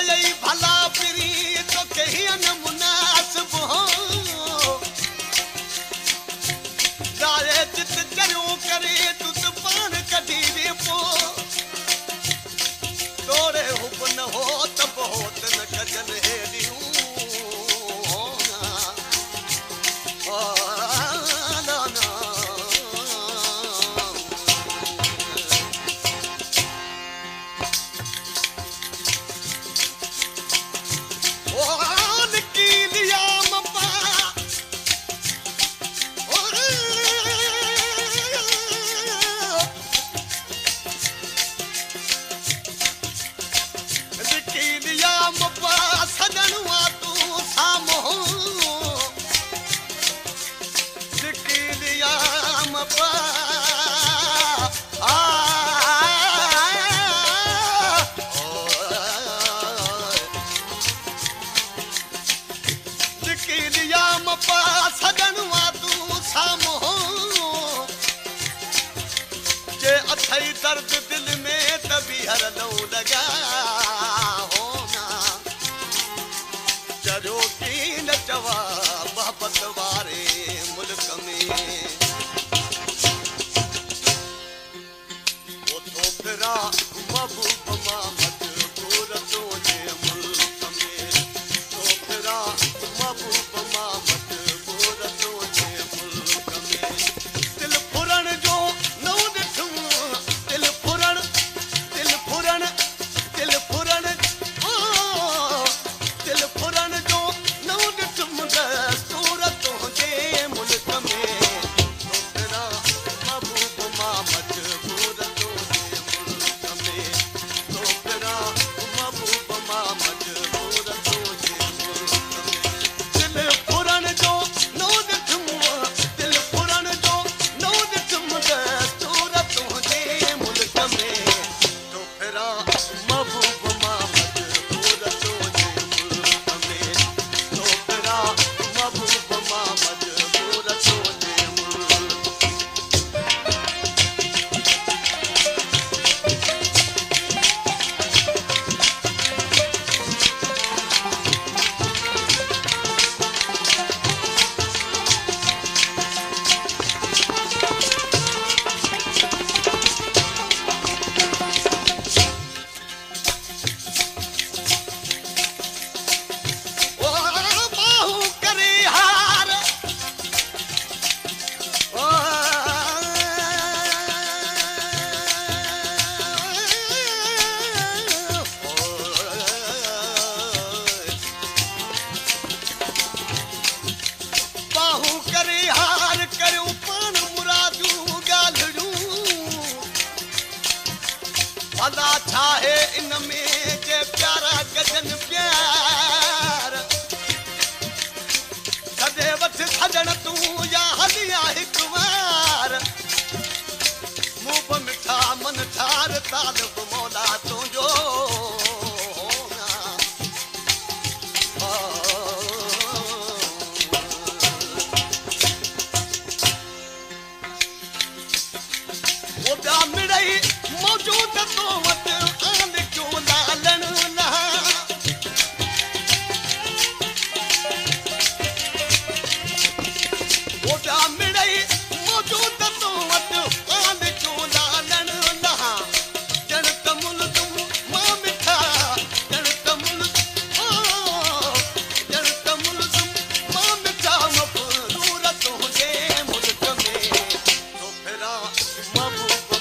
यही भला फिरी तो कहीं न मुनासिब हो जाए जित करो करे तुझ पान कढी रे पो तोरे हुब न हो त बहुत न कजन हेड़ियूं दर्द दिल में तभी हर लो लगा होना जरो की न जवा मोहब्बत वारे मुल्क में वो तो फिरा महबूब मोहम्मद सूरतों के मुल्क में तो फिरा महबूब मोहम्मद सूरतों के मुल्क में दिल फुरन जो नौ भला छा है इनमें जे प्यारा गजन प्यार सदे वठ सजन तू या हलिया हिक बार मुंह मिठा मन ठार तालब मौला तुझो वो दा मिड़ई मौजूद तो वट आन क्यों लालन ला वो दा मिड़ई मौजूद तो वट आन क्यों लालन ला जन तमुल तुम मां मिठा जन तमुल तुम मां मिठा मफरूर तुझे मुल्क में तो फिरा महबूब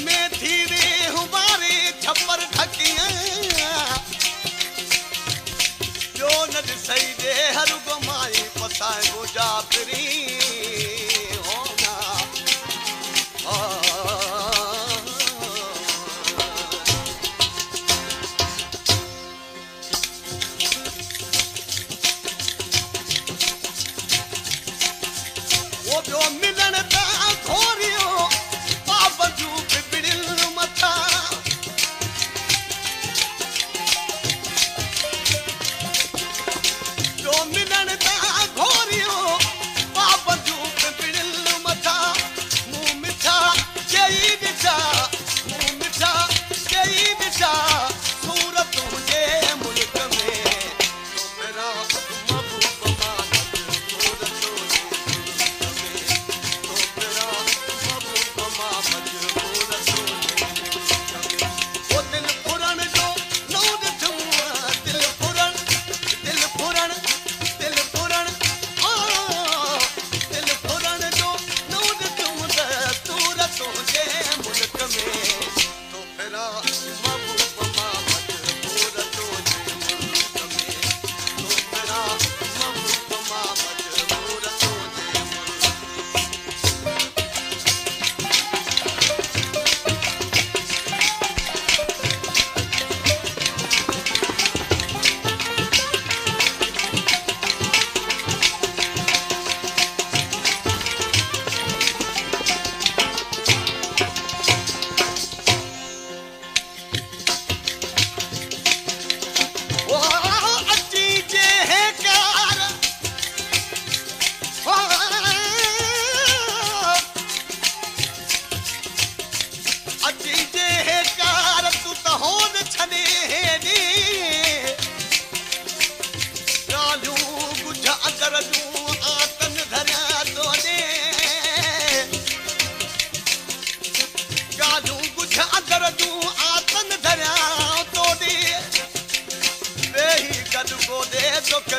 में थी वे हमारे छप्पर ढकियां जो न सही दे हर गुमाई पसाए गुजा फिरी होना वो जो मिलन ता खोरियो बाबजू बिगड़िल मथा जो मिलन ता खोरियो बाबजू बिगड़िल मथा मुंह मिठा जई दिशा मुंह मिठा जई दिशा सूरत हुजे मुल्क में तो मेरा महबूब मानत सूरत हुजे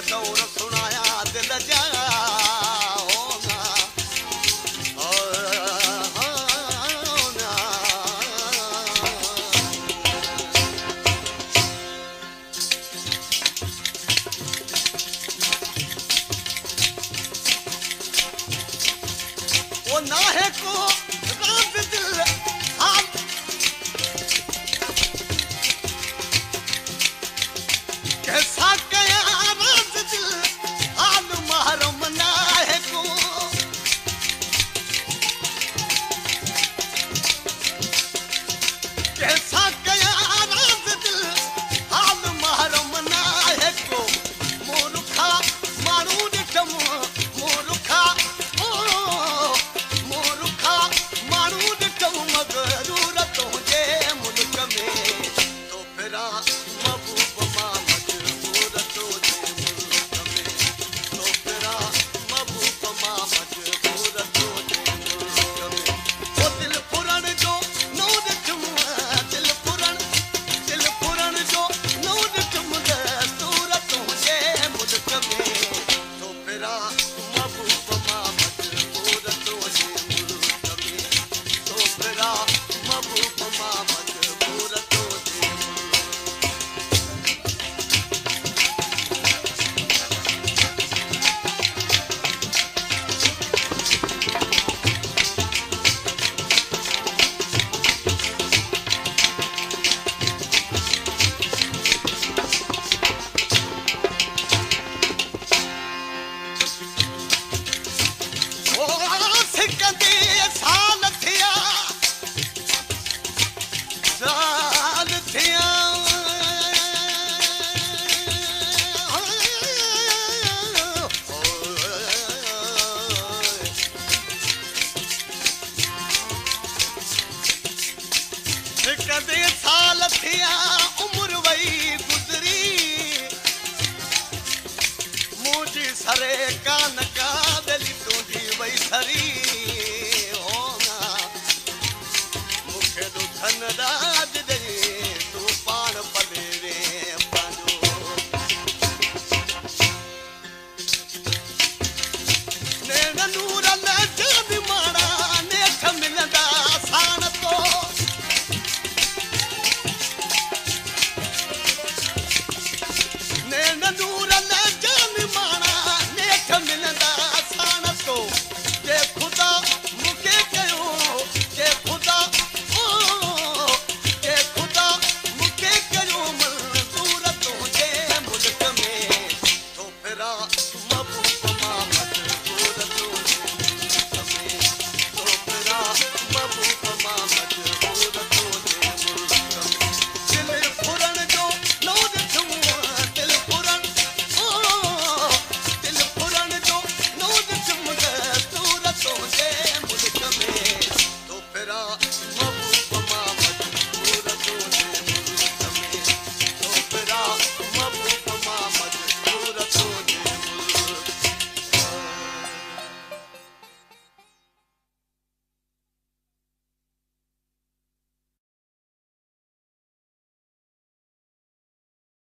दौर सुनाया दिल जा वो ना है को रात दिल हम कैसा कया कदे साल थिया